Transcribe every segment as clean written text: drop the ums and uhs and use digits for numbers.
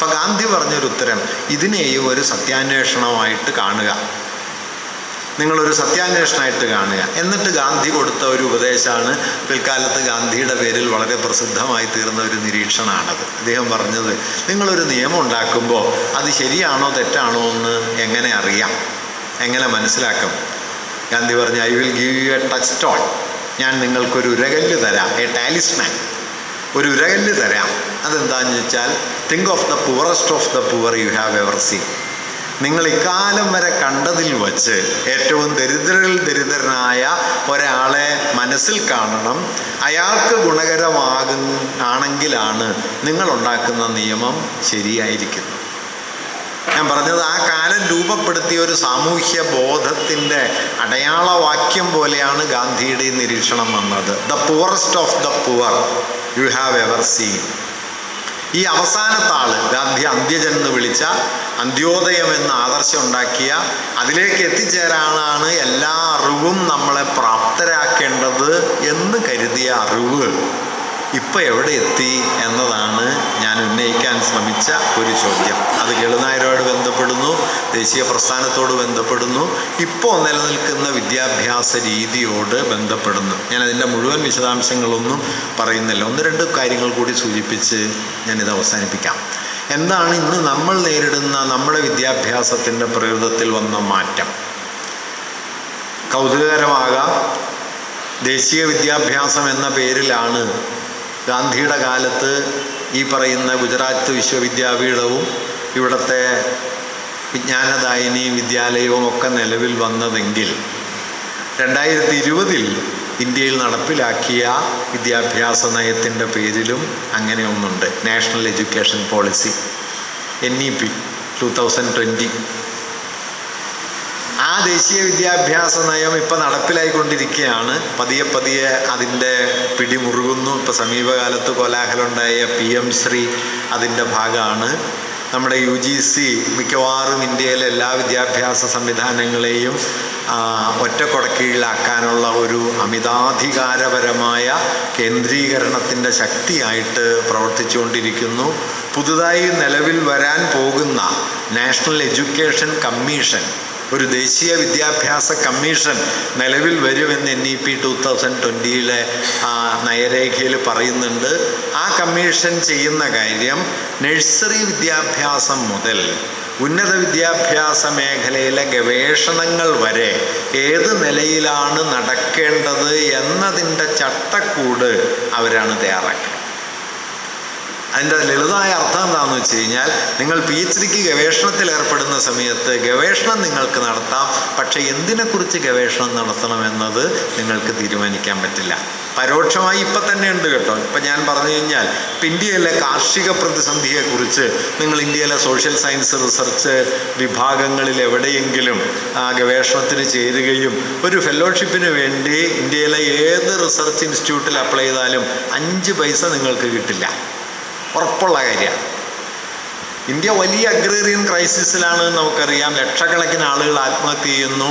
അപ്പം ഗാന്ധി പറഞ്ഞൊരു ഉത്തരം, ഇതിനെയും ഒരു സത്യാന്വേഷണമായിട്ട് കാണുക, നിങ്ങളൊരു സത്യാന്വേഷണമായിട്ട് കാണുക. എന്നിട്ട് ഗാന്ധി കൊടുത്ത ഒരു ഉപദേശമാണ് പിൽക്കാലത്ത് ഗാന്ധിയുടെ പേരിൽ വളരെ പ്രസിദ്ധമായി തീർന്ന ഒരു നിരീക്ഷണമാണത്. അദ്ദേഹം പറഞ്ഞത്, നിങ്ങളൊരു നിയമം ഉണ്ടാക്കുമ്പോൾ അത് ശരിയാണോ തെറ്റാണോ എന്ന് എങ്ങനെ അറിയാം, എങ്ങനെ മനസ്സിലാക്കും? ഗാന്ധി പറഞ്ഞു, I will give you A touch stone. ഞാൻ നിങ്ങൾക്കൊരു ഉരകല്ല് തരാം, എ ടാലിസ്മാൻ, ഒരു ഉരകല്ല് തരാം. അതെന്താണെന്ന് വെച്ചാൽ, think of the poorest of the poor you have ever seen. നിങ്ങൾ ഇക്കാലം വരെ കണ്ടതിൽ വച്ച് ഏറ്റവും ദരിദ്രരിൽ ദരിദ്രനായ ഒരാളെ മനസ്സിൽ കാണണം. അയാൾക്ക് ആണെങ്കിലാണ് നിങ്ങളുണ്ടാക്കുന്ന നിയമം ശരിയായിരിക്കുന്നത്. ഞാൻ പറഞ്ഞത്, ആ കാലം രൂപപ്പെടുത്തിയ ഒരു സാമൂഹ്യ ബോധത്തിൻ്റെ അടയാളവാക്യം പോലെയാണ് ഗാന്ധിയുടെ നിരീക്ഷണം വന്നത്. The poorest of the poor you have ever seen. ഈ അവസാനത്തെ ആള് ഗാന്ധി അന്ത്യജൻ എന്ന് വിളിച്ച, അന്ത്യോദയം എന്ന ആദർശം ഉണ്ടാക്കിയ, അതിലേക്ക് എത്തിച്ചേരാനാണ് എല്ലാ അറിവും നമ്മളെ പ്രാപ്തരാക്കേണ്ടത് എന്ന് കരുതിയ അറിവ് ഇപ്പം എവിടെ എത്തി എന്നതാണ് ഞാൻ ഉന്നയിക്കാൻ ശ്രമിച്ച ഒരു ചോദ്യം. അത് കെളുനായരോട് ബന്ധപ്പെടുന്നു, ദേശീയ പ്രസ്ഥാനത്തോട് ബന്ധപ്പെടുന്നു, ഇപ്പോൾ നിലനിൽക്കുന്ന വിദ്യാഭ്യാസ രീതിയോട് ബന്ധപ്പെടുന്നു. ഞാനതിൻ്റെ മുഴുവൻ വിശദാംശങ്ങളൊന്നും പറയുന്നില്ല. ഒന്ന് രണ്ട് കാര്യങ്ങൾ കൂടി സൂചിപ്പിച്ച് ഞാനിത് അവസാനിപ്പിക്കാം. എന്താണ് ഇന്ന് നമ്മൾ നേരിടുന്ന നമ്മുടെ വിദ്യാഭ്യാസത്തിൻ്റെ പ്രകൃതത്തിൽ വന്ന മാറ്റം? കൗതുകകരമാകാം. ദേശീയ വിദ്യാഭ്യാസം എന്ന പേരിലാണ് ഗാന്ധിയുടെ കാലത്ത് ഈ പറയുന്ന ഗുജറാത്ത് വിശ്വവിദ്യാപീഠവും ഇവിടുത്തെ വിജ്ഞാനദായിനി വിദ്യാലയവും ഒക്കെ നിലവിൽ വന്നതെങ്കിൽ 2020 ഇന്ത്യയിൽ നടപ്പിലാക്കിയ വിദ്യാഭ്യാസ നയത്തിൻ്റെ പേരിലും അങ്ങനെ ഒന്നുണ്ട്. National education policy, NEP 2020. ആ ദേശീയ വിദ്യാഭ്യാസ നയം ഇപ്പം നടപ്പിലായിക്കൊണ്ടിരിക്കുകയാണ്. പതിയെ പതിയെ അതിൻ്റെ പിടിമുറുകുന്നു. ഇപ്പോൾ സമീപകാലത്ത് കോലാഹലമുണ്ടായ PM ശ്രീ അതിൻ്റെ ഭാഗമാണ്. നമ്മുടെ UGC മിക്കവാറും ഇന്ത്യയിലെ എല്ലാ വിദ്യാഭ്യാസ സംവിധാനങ്ങളെയും ഒറ്റക്കൊടക്കീഴിലാക്കാനുള്ള ഒരു അമിതാധികാരപരമായ കേന്ദ്രീകരണത്തിൻ്റെ ശക്തിയായിട്ട് പ്രവർത്തിച്ചുകൊണ്ടിരിക്കുന്നു. പുതുതായി നിലവിൽ വരാൻ പോകുന്ന നാഷണൽ എഡ്യൂക്കേഷൻ കമ്മീഷൻ, ഒരു ദേശീയ വിദ്യാഭ്യാസ കമ്മീഷൻ നിലവിൽ വരുമെന്ന് NEP 2020 നയരേഖയിൽ പറയുന്നുണ്ട്. ആ കമ്മീഷൻ ചെയ്യുന്ന കാര്യം നഴ്സറി വിദ്യാഭ്യാസം മുതൽ ഉന്നത വിദ്യാഭ്യാസ മേഖലയിലെ ഗവേഷണങ്ങൾ വരെ ഏത് നിലയിലാണ് നടക്കേണ്ടത് എന്നതിൻ്റെ ചട്ടക്കൂട് അവരാണ് തയ്യാറാക്കുക. അതിൻ്റെ ലളിതമായ അർത്ഥം എന്താണെന്ന് വെച്ച് കഴിഞ്ഞാൽ, നിങ്ങൾ PhDക്ക് ഗവേഷണത്തിൽ ഏർപ്പെടുന്ന സമയത്ത് ഗവേഷണം നിങ്ങൾക്ക് നടത്താം, പക്ഷേ എന്തിനെക്കുറിച്ച് ഗവേഷണം നടത്തണമെന്നത് നിങ്ങൾക്ക് തീരുമാനിക്കാൻ പറ്റില്ല. പരോക്ഷമായി ഇപ്പം തന്നെ ഉണ്ട് കേട്ടോ. ഇപ്പം ഞാൻ പറഞ്ഞു കഴിഞ്ഞാൽ, ഇപ്പം ഇന്ത്യയിലെ കാർഷിക പ്രതിസന്ധിയെക്കുറിച്ച് നിങ്ങൾ ഇന്ത്യയിലെ സോഷ്യൽ സയൻസ് റിസർച്ച് വിഭാഗങ്ങളിൽ എവിടെയെങ്കിലും ഗവേഷണത്തിന് ചേരുകയും ഒരു ഫെലോഷിപ്പിന് വേണ്ടി ഇന്ത്യയിലെ ഏത് റിസർച്ച് ഇൻസ്റ്റിറ്റ്യൂട്ടിൽ അപ്ലൈ ചെയ്താലും 5 പൈസ നിങ്ങൾക്ക് കിട്ടില്ല. ഉറപ്പുള്ള കാര്യമാണ്. ഇന്ത്യ വലിയ അഗ്രേറിയൻ ക്രൈസിസിലാണ് നമുക്കറിയാം. ലക്ഷക്കണക്കിന് ആളുകൾ ആത്മഹത്യ ചെയ്യുന്നു.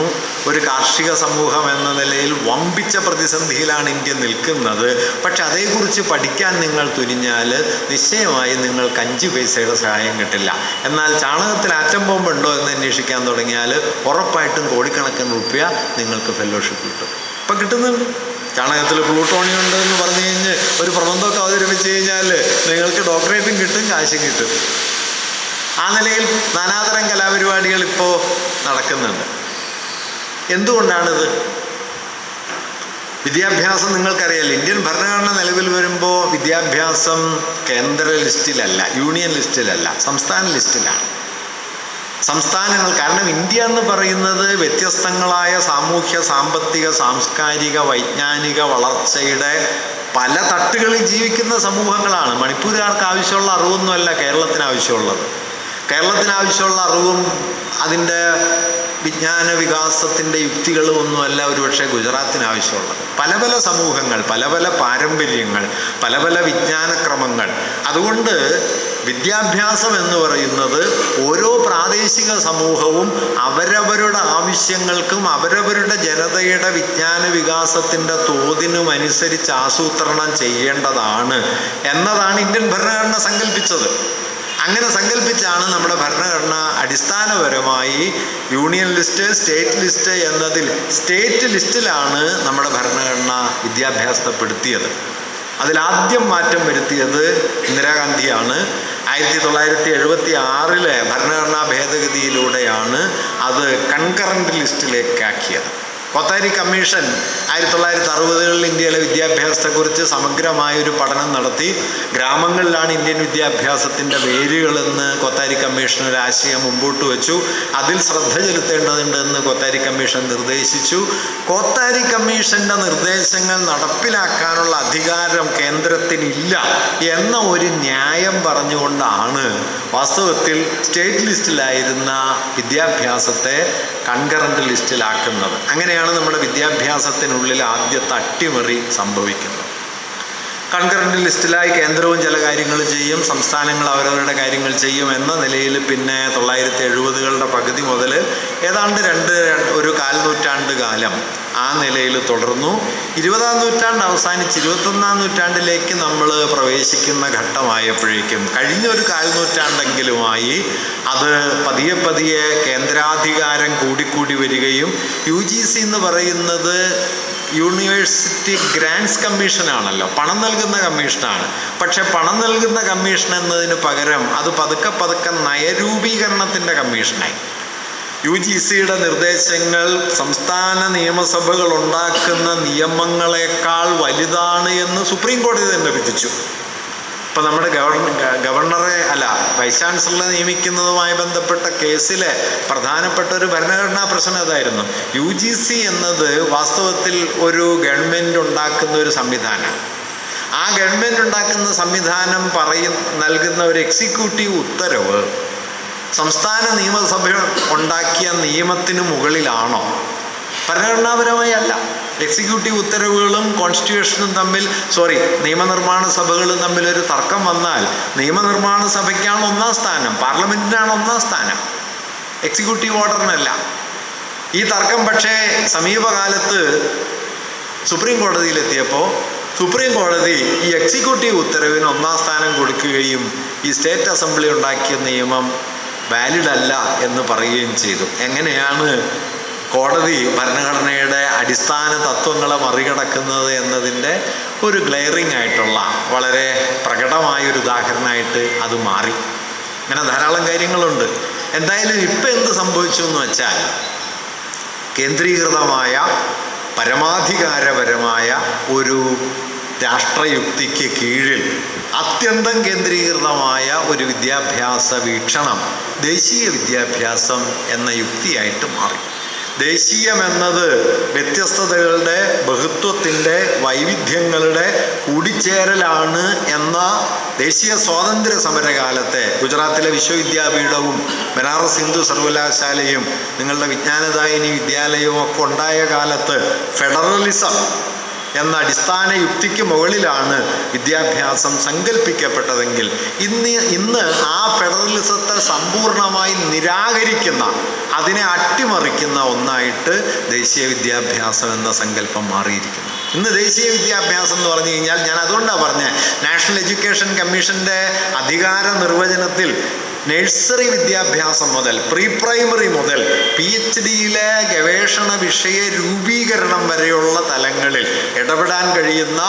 ഒരു കാർഷിക സമൂഹം എന്ന നിലയിൽ വമ്പിച്ച പ്രതിസന്ധിയിലാണ് ഇന്ത്യ നിൽക്കുന്നത്. പക്ഷെ അതേക്കുറിച്ച് പഠിക്കാൻ നിങ്ങൾ തുനിഞ്ഞാൽ നിശ്ചയമായി നിങ്ങൾക്ക് 5 പൈസയുടെ സഹായം കിട്ടില്ല. എന്നാൽ ചാണകത്തിൽ ആറ്റം ബോംബുണ്ടോ എന്ന് അന്വേഷിക്കാൻ തുടങ്ങിയാൽ ഉറപ്പായിട്ടും കോടിക്കണക്കിന് രൂപ നിങ്ങൾക്ക് ഫെലോഷിപ്പ് കിട്ടും. ഇപ്പം കിട്ടുന്നുണ്ട്. ചാണകത്തിൽ പ്ലൂട്ടോണിയം ഉണ്ട് എന്ന് പറഞ്ഞു കഴിഞ്ഞ് ഒരു പ്രബന്ധമൊക്കെ അവതരിപ്പിച്ച് കഴിഞ്ഞാൽ നിങ്ങൾക്ക് ഡോക്ടറേറ്റും കിട്ടും, കാശും കിട്ടും. ആ നിലയിൽ നാനാതരം കലാപരിപാടികൾ ഇപ്പോൾ നടക്കുന്നുണ്ട്. എന്തുകൊണ്ടാണിത്? വിദ്യാഭ്യാസം നിങ്ങൾക്കറിയാലോ, ഇന്ത്യൻ ഭരണഘടന നിലവിൽ വരുമ്പോൾ വിദ്യാഭ്യാസം കേന്ദ്ര ലിസ്റ്റിലല്ല, യൂണിയൻ ലിസ്റ്റിലല്ല, സംസ്ഥാന ലിസ്റ്റിലാണ്. സംസ്ഥാനങ്ങൾ, കാരണം ഇന്ത്യ എന്ന് പറയുന്നത് വ്യത്യസ്തങ്ങളായ സാമൂഹ്യ, സാമ്പത്തിക, സാംസ്കാരിക, വൈജ്ഞാനിക വളർച്ചയുടെ പല തട്ടുകളിൽ ജീവിക്കുന്ന സമൂഹങ്ങളാണ്. മണിപ്പൂരുകാർക്ക് ആവശ്യമുള്ള അറിവൊന്നുമല്ല കേരളത്തിന് ആവശ്യമുള്ളത്. കേരളത്തിന് ആവശ്യമുള്ള അറിവും അതിൻ്റെ വിജ്ഞാന വികാസത്തിൻ്റെ യുക്തികളും ഒന്നുമല്ല ഒരുപക്ഷെ ഗുജറാത്തിന് ആവശ്യമുള്ളത്. പല പല സമൂഹങ്ങൾ, പല പല പാരമ്പര്യങ്ങൾ, പല പല വിജ്ഞാനക്രമങ്ങൾ. അതുകൊണ്ട് വിദ്യാഭ്യാസം എന്ന് പറയുന്നത് ഓരോ പ്രാദേശിക സമൂഹവും അവരവരുടെ ആവശ്യങ്ങൾക്കും അവരവരുടെ ജനതയുടെ വിജ്ഞാന വികാസത്തിൻ്റെ തോതിനും അനുസരിച്ച് ആസൂത്രണം ചെയ്യേണ്ടതാണ് എന്നതാണ് ഇന്ത്യൻ ഭരണഘടന സങ്കല്പിച്ചത്. അങ്ങനെ സങ്കല്പിച്ചാണ് നമ്മുടെ ഭരണഘടന അടിസ്ഥാനപരമായി യൂണിയൻ ലിസ്റ്റ്, സ്റ്റേറ്റ് ലിസ്റ്റ് എന്നതിൽ സ്റ്റേറ്റ് ലിസ്റ്റിലാണ് നമ്മുടെ ഭരണഘടന വിദ്യാഭ്യാസപ്പെടുത്തിയത്. അതിലാദ്യം മാറ്റം വരുത്തിയത് ഇന്ദിരാഗാന്ധിയാണ്. 1976 ഭരണഘടനാ ഭേദഗതിയിലൂടെയാണ് അത് കൺകറന്റ് ലിസ്റ്റിലേക്കാക്കിയത്. കൊത്താരി കമ്മീഷൻ 1960 ഇന്ത്യയിലെ വിദ്യാഭ്യാസത്തെക്കുറിച്ച് സമഗ്രമായൊരു പഠനം നടത്തി. ഗ്രാമങ്ങളിലാണ് ഇന്ത്യൻ വിദ്യാഭ്യാസത്തിൻ്റെ വേരുകളെന്ന് കൊത്താരി കമ്മീഷൻ ഒരു ആശയം മുമ്പോട്ട് വെച്ചു. അതിൽ ശ്രദ്ധ ചെലുത്തേണ്ടതുണ്ടെന്ന് കൊത്താരി കമ്മീഷൻ നിർദ്ദേശിച്ചു. കൊത്താരി കമ്മീഷൻ്റെ നിർദ്ദേശങ്ങൾ നടപ്പിലാക്കാനുള്ള അധികാരം കേന്ദ്രത്തിനില്ല എന്ന ഒരു ന്യായം പറഞ്ഞുകൊണ്ടാണ് വാസ്തവത്തിൽ സ്റ്റേറ്റ് ലിസ്റ്റിലായിരുന്ന വിദ്യാഭ്യാസത്തെ കൺകറന്റ് ലിസ്റ്റിലാക്കുന്നത്. അങ്ങനെയാണ് നമ്മുടെ വിദ്യാഭ്യാസത്തിനുള്ളിൽ ആദ്യത്തെ അട്ടിമറി സംഭവിക്കുന്നത്. കൺകറന്റ് ലിസ്റ്റിലായി കേന്ദ്രവും ചില കാര്യങ്ങൾ ചെയ്യും, സംസ്ഥാനങ്ങൾ അവരവരുടെ കാര്യങ്ങൾ ചെയ്യും എന്ന നിലയിൽ പിന്നെ 1970കളുടെ പകുതി മുതൽ ഏതാണ്ട് ഒരു കാൽനൂറ്റാണ്ട് കാലം ആ നിലയിൽ തുടർന്നു. 20ാം നൂറ്റാണ്ട് അവസാനിച്ച് 21ാം നൂറ്റാണ്ടിലേക്ക് നമ്മൾ പ്രവേശിക്കുന്ന ഘട്ടമായപ്പോഴേക്കും കഴിഞ്ഞൊരു കാൽനൂറ്റാണ്ടെങ്കിലുമായി അത് പതിയെ പതിയെ കേന്ദ്രാധികാരം കൂടിക്കൂടി വരികയും UGC എന്ന് പറയുന്നത് യൂണിവേഴ്സിറ്റി ഗ്രാൻറ്റ്സ് കമ്മീഷനാണല്ലോ, പണം നൽകുന്ന കമ്മീഷനാണ്. പക്ഷെ പണം നൽകുന്ന കമ്മീഷൻ എന്നതിന് പകരം അത് പതുക്കെ പതുക്കെ നയരൂപീകരണത്തിൻ്റെ കമ്മീഷനായി. UGCയുടെ നിർദ്ദേശങ്ങൾ സംസ്ഥാന നിയമസഭകൾ ഉണ്ടാക്കുന്ന നിയമങ്ങളെക്കാൾ വലുതാണ് എന്ന് സുപ്രീം കോടതി തന്നെ വിധിച്ചു. ഇപ്പം നമ്മുടെ ഗവർണറെ വൈസ് ചാൻസലറെ നിയമിക്കുന്നതുമായി ബന്ധപ്പെട്ട കേസിലെ പ്രധാനപ്പെട്ട ഒരു ഭരണഘടനാ പ്രശ്നം അതായിരുന്നു. UGC എന്നത് വാസ്തവത്തിൽ ഒരു ഗവൺമെൻറ് ഉണ്ടാക്കുന്ന ഒരു സംവിധാനം. ആ ഗവൺമെൻറ് ഉണ്ടാക്കുന്ന സംവിധാനം നൽകുന്ന ഒരു എക്സിക്യൂട്ടീവ് ഉത്തരവ് സംസ്ഥാന നിയമസഭ ഉണ്ടാക്കിയ നിയമത്തിന് മുകളിലാണോ? ഭരണഘടനാപരമായി അല്ല. എക്സിക്യൂട്ടീവ് ഉത്തരവുകളും കോൺസ്റ്റിറ്റ്യൂഷനും നിയമനിർമ്മാണ സഭകളും തമ്മിലൊരു തർക്കം വന്നാൽ നിയമനിർമ്മാണ സഭയ്ക്കാണ് 1ാം സ്ഥാനം, പാർലമെൻറ്റിനാണ് 1ാം സ്ഥാനം, എക്സിക്യൂട്ടീവ് ഓർഡറിനല്ല. ഈ തർക്കം പക്ഷേ സമീപകാലത്ത് സുപ്രീം കോടതിയിലെത്തിയപ്പോൾ സുപ്രീം കോടതി ഈ എക്സിക്യൂട്ടീവ് ഉത്തരവിന് 1ാം സ്ഥാനം കൊടുക്കുകയും ഈ സ്റ്റേറ്റ് അസംബ്ലി ഉണ്ടാക്കിയ നിയമം വാലിഡ് അല്ല എന്ന് പറയുകയും ചെയ്തു. എങ്ങനെയാണ് കോടതി ഭരണഘടനയുടെ അടിസ്ഥാന തത്വങ്ങളെ മറികടക്കുന്നത് എന്നതിൻ്റെ ഒരു ഗ്ലെയറിംഗ് ആയിട്ടുള്ള വളരെ പ്രകടമായൊരു ഉദാഹരണമായിട്ട് അത് മാറി. അങ്ങനെ ധാരാളം കാര്യങ്ങളുണ്ട്. എന്തായാലും ഇപ്പം എന്ത് സംഭവിച്ചു എന്ന് വെച്ചാൽ കേന്ദ്രീകൃതമായ പരമാധികാരപരമായ ഒരു രാഷ്ട്രയുക്തിക്ക് കീഴിൽ അത്യന്തം കേന്ദ്രീകൃതമായ ഒരു വിദ്യാഭ്യാസ വീക്ഷണം ദേശീയ വിദ്യാഭ്യാസം എന്ന യുക്തിയായിട്ട് മാറി. ദേശീയമെന്നത് വ്യത്യസ്തതകളുടെ, ബഹുത്വത്തിൻ്റെ, വൈവിധ്യങ്ങളുടെ കൂടിച്ചേരലാണ് എന്ന ദേശീയ സ്വാതന്ത്ര്യ സമരകാലത്തെ ഗുജറാത്തിലെ വിശ്വവിദ്യാപീഠവും ബനാറസ് ഹിന്ദു സർവകലാശാലയും നിങ്ങളുടെ വിജ്ഞാനദായിനി വിദ്യാലയവും ഒക്കെ ഉണ്ടായ കാലത്ത് ഫെഡറലിസം എന്ന അടിസ്ഥാന യുക്തിക്ക് മുകളിലാണ് വിദ്യാഭ്യാസം സങ്കല്പിക്കപ്പെട്ടതെങ്കിൽ ഇന്ന് ആ ഫെഡറലിസത്തെ സമ്പൂർണമായി നിരാകരിക്കുന്ന, അതിനെ അട്ടിമറിക്കുന്ന ഒന്നായിട്ട് ദേശീയ വിദ്യാഭ്യാസം എന്ന സങ്കല്പം മാറിയിരിക്കുന്നു. ഇന്ന് ദേശീയ വിദ്യാഭ്യാസം എന്ന് പറഞ്ഞു കഴിഞ്ഞാൽ, ഞാൻ അതുകൊണ്ടാണ് പറഞ്ഞത്, നാഷണൽ എഡ്യൂക്കേഷൻ കമ്മീഷൻ്റെ അധികാര നിർവചനത്തിൽ നഴ്സറി വിദ്യാഭ്യാസം മുതൽ പ്രീ പ്രൈമറി മുതൽ PhDയിലെ ഗവേഷണ വിഷയ രൂപീകരണം വരെയുള്ള തലങ്ങളിൽ ഇടപെടാൻ കഴിയുന്ന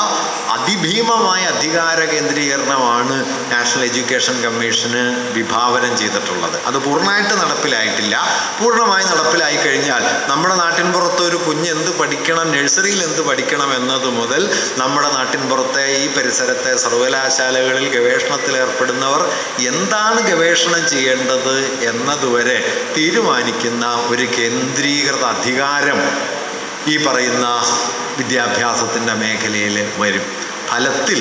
അതിഭീമമായ അധികാര കേന്ദ്രീകരണമാണ് നാഷണൽ എഡ്യൂക്കേഷൻ കമ്മീഷന് വിഭാവനം ചെയ്തിട്ടുള്ളത്. അത് പൂർണ്ണമായിട്ട് നടപ്പിലായിട്ടില്ല. പൂർണ്ണമായി നടപ്പിലായി കഴിഞ്ഞാൽ നമ്മുടെ നാട്ടിൻ പുറത്ത് ഒരു കുഞ്ഞ് എന്ത് പഠിക്കണം, നഴ്സറിയിൽ എന്ത് പഠിക്കണം എന്നത് മുതൽ നമ്മുടെ നാട്ടിൻ പുറത്തെ ഈ പരിസരത്തെ സർവകലാശാലകളിൽ ഗവേഷണത്തിൽ ഏർപ്പെടുന്നവർ എന്താണ് ഗവേഷണം ചെയ്യേണ്ടത് എന്നതുവരെ തീരുമാനിക്കുന്ന ഒരു കേന്ദ്രീകൃത അധികാരം ഈ പറയുന്ന വിദ്യാഭ്യാസത്തിൻ്റെ മേഖലയിൽ വരും. ഫലത്തിൽ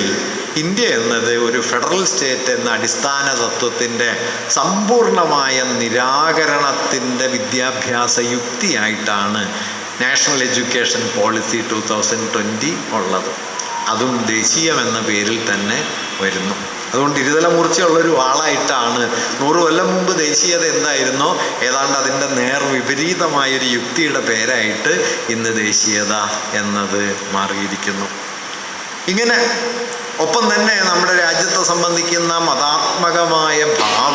ഇന്ത്യ എന്നത് ഒരു ഫെഡറൽ സ്റ്റേറ്റ് എന്ന അടിസ്ഥാന തത്വത്തിൻ്റെ സമ്പൂർണമായ നിരാകരണത്തിൻ്റെ വിദ്യാഭ്യാസ യുക്തിയായിട്ടാണ് നാഷണൽ എഡ്യൂക്കേഷൻ പോളിസി 2020 ഉള്ളത്. അതും ദേശീയമെന്ന പേരിൽ തന്നെ വരുന്നു. അതുകൊണ്ട് ഇരുതല മൂർച്ചയുള്ളൊരു വാളായിട്ടാണ് 100 കൊല്ലം മുമ്പ് ദേശീയത എന്തായിരുന്നോ ഏതാണ്ട് അതിൻ്റെ വിപരീതമായൊരു യുക്തിയുടെ പേരായിട്ട് ഇന്ന് ദേശീയത എന്നത് മാറിയിരിക്കുന്നു. ഇങ്ങനെ ഒപ്പം തന്നെ നമ്മുടെ രാജ്യത്തെ സംബന്ധിക്കുന്ന മതാത്മകമായ ഭാവ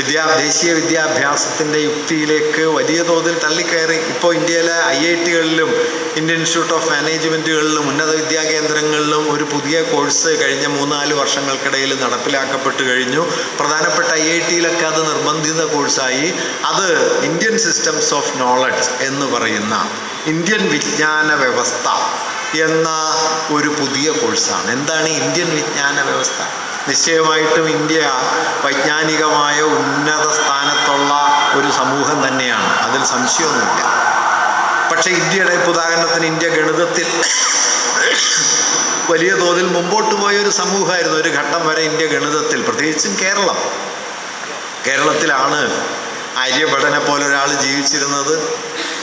ദേശീയ വിദ്യാഭ്യാസത്തിൻ്റെ യുക്തിയിലേക്ക് വലിയ തോതിൽ തള്ളിക്കയറി. ഇപ്പോൾ ഇന്ത്യയിലെ IIT-കളിലും ഇന്ത്യൻ ഇൻസ്റ്റിറ്റ്യൂട്ട് ഓഫ് മാനേജ്മെൻറ്റുകളിലും ഉന്നത വിദ്യാകേന്ദ്രങ്ങളിലും ഒരു പുതിയ കോഴ്സ് കഴിഞ്ഞ 3-4 വർഷങ്ങൾക്കിടയിൽ നടപ്പിലാക്കപ്പെട്ടു കഴിഞ്ഞു. പ്രധാനപ്പെട്ട IIT-യിലൊക്കെ അത് നിർബന്ധിത കോഴ്സായി. അത് ഇന്ത്യൻ സിസ്റ്റംസ് ഓഫ് നോളജ് എന്ന് പറയുന്ന ഇന്ത്യൻ വിജ്ഞാന വ്യവസ്ഥ എന്ന ഒരു പുതിയ കോഴ്സാണ്. എന്താണ് ഇന്ത്യൻ വിജ്ഞാന വ്യവസ്ഥ? നിശ്ചയമായിട്ടും ഇന്ത്യ വൈജ്ഞാനികമായ ഉന്നത സ്ഥാനത്തുള്ള ഒരു സമൂഹം തന്നെയാണ്, അതിൽ സംശയമൊന്നുമില്ല. പക്ഷേ ഇന്ത്യയുടെ ഉദാഹരണത്തിന് ഇന്ത്യ ഗണിതത്തിൽ വലിയ തോതിൽ മുമ്പോട്ട് പോയ ഒരു സമൂഹമായിരുന്നു ഒരു ഘട്ടം വരെ. ഇന്ത്യ ഗണിതത്തിൽ, പ്രത്യേകിച്ചും കേരളത്തിലാണ് ആര്യഭടനെ പോലെ ഒരാൾ ജീവിച്ചിരുന്നത്.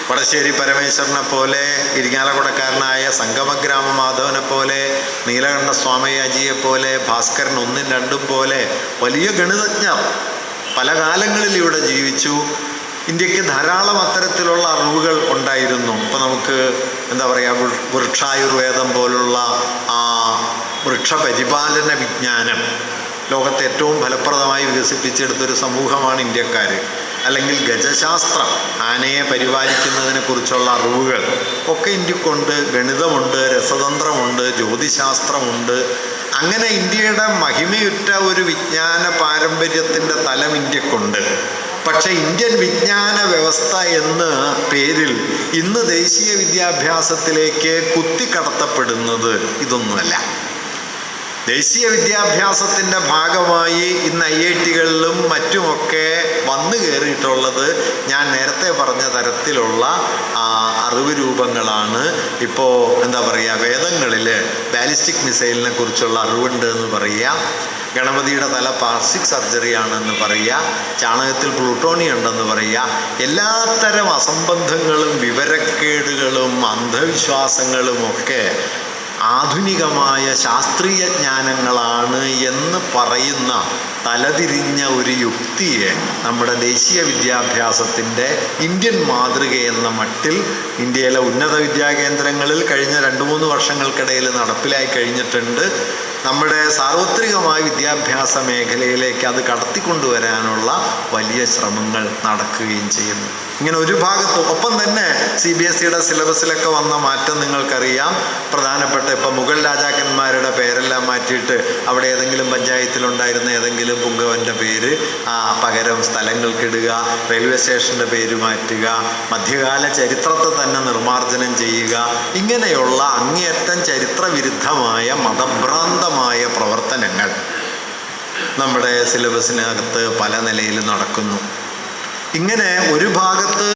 വടശ്ശേരി പരമേശ്വരനെ പോലെ, ഇരിങ്ങാലക്കുടക്കാരനായ സംഗമഗ്രാമ മാധവനെ പോലെ, നീലകണ്ഠ സ്വാമിയാജിയെ പോലെ, ഭാസ്കരൻ 1ഉം 2ഉം പോലെ വലിയ ഗണിതജ്ഞർ പല കാലങ്ങളിൽ ഇവിടെ ജീവിച്ചു. ഇന്ത്യക്ക് ധാരാളം അത്തരത്തിലുള്ള അറിവുകൾ ഉണ്ടായിരുന്നു. ഇപ്പോൾ നമുക്ക് എന്താ പറയുക, വൃക്ഷായുർവേദം പോലുള്ള വൃക്ഷപരിപാലന വിജ്ഞാനം ലോകത്തെ ഏറ്റവും ഫലപ്രദമായി വികസിപ്പിച്ചെടുത്തൊരു സമൂഹമാണ് ഇന്ത്യക്കാർ. അല്ലെങ്കിൽ ഗജശാസ്ത്രം, ആനയെ പരിപാലിക്കുന്നതിനെക്കുറിച്ചുള്ള അറിവുകൾ ഒക്കെ ഇന്ത്യക്കുണ്ട്. ഗണിതമുണ്ട്, രസതന്ത്രമുണ്ട്, ജ്യോതിശാസ്ത്രമുണ്ട്. അങ്ങനെ ഇന്ത്യയുടെ മഹിമയുറ്റ ഒരു വിജ്ഞാന പാരമ്പര്യത്തിൻ്റെ തലം ഇന്ത്യക്കുണ്ട്. പക്ഷേ ഇന്ത്യൻ വിജ്ഞാന വ്യവസ്ഥ എന്ന പേരിൽ ഇന്ന് ദേശീയ വിദ്യാഭ്യാസത്തിലേക്ക് കുത്തിക്കടത്തപ്പെടുന്നത് ഇതൊന്നുമല്ല. ദേശീയ വിദ്യാഭ്യാസത്തിൻ്റെ ഭാഗമായി ഇന്ന് IIT-കളിലും മറ്റുമൊക്കെ വന്നു കയറിയിട്ടുള്ളത് ഞാൻ നേരത്തെ പറഞ്ഞ തരത്തിലുള്ള അറിവ് രൂപങ്ങളാണ്. ഇപ്പോൾ എന്താ പറയുക, വേദങ്ങളിൽ ബാലിസ്റ്റിക് മിസൈലിനെ കുറിച്ചുള്ള അറിവുണ്ട് എന്ന് പറയുക, ഗണപതിയുടെ തല പ്ലാസ്റ്റിക് സർജറിയാണെന്ന് പറയുക, ചാണകത്തിൽ പ്ലൂട്ടോണിയം ഉണ്ടെന്ന് പറയുക. എല്ലാത്തരം അസംബന്ധങ്ങളും വിവരക്കേടുകളും അന്ധവിശ്വാസങ്ങളുമൊക്കെ ആധുനികമായ ശാസ്ത്രീയ ജ്ഞാനങ്ങളാണ് എന്ന് പറയുന്ന തലതിരിഞ്ഞ ഒരു യുക്തിയെ നമ്മുടെ ദേശീയ വിദ്യാഭ്യാസത്തിൻ്റെ ഇന്ത്യൻ മാതൃക എന്ന മട്ടിൽ ഇന്ത്യയിലെ ഉന്നത വിദ്യാകേന്ദ്രങ്ങളിൽ കഴിഞ്ഞ 2-3 വർഷങ്ങൾക്കിടയിൽ നടപ്പിലായി കഴിഞ്ഞിട്ടുണ്ട്. നമ്മുടെ സാർവത്രികമായ വിദ്യാഭ്യാസ മേഖലയിലേക്ക് അത് കടത്തിക്കൊണ്ടുവരാനുള്ള വലിയ ശ്രമങ്ങൾ നടക്കുകയും ചെയ്യുന്നു. ഇങ്ങനെ ഒരു ഭാഗത്ത് ഒപ്പം തന്നെ CBSE-യുടെ സിലബസിലൊക്കെ വന്ന മാറ്റം നിങ്ങൾക്കറിയാം. പ്രധാനപ്പെട്ട ഇപ്പം മുഗൾ രാജാക്കന്മാരുടെ പേരെല്ലാം മാറ്റിയിട്ട് അവിടെ ഏതെങ്കിലും പഞ്ചായത്തിലുണ്ടായിരുന്ന ഏതെങ്കിലും പുങ്കവൻ്റെ പേര് പകരം സ്ഥലങ്ങൾക്കിടുക, റെയിൽവേ സ്റ്റേഷൻ്റെ പേര് മാറ്റുക, മധ്യകാല ചരിത്രത്തെ തന്നെ നിർമ്മാർജ്ജനം ചെയ്യുക, ഇങ്ങനെയുള്ള അങ്ങേയറ്റം ചരിത്രവിരുദ്ധമായ മതഭ്രാന്തമായ പ്രവർത്തനങ്ങൾ നമ്മുടെ സിലബസിനകത്ത് പല നിലയിൽ നടക്കുന്നു. ഇങ്ങനെ ഒരു ഭാഗത്ത്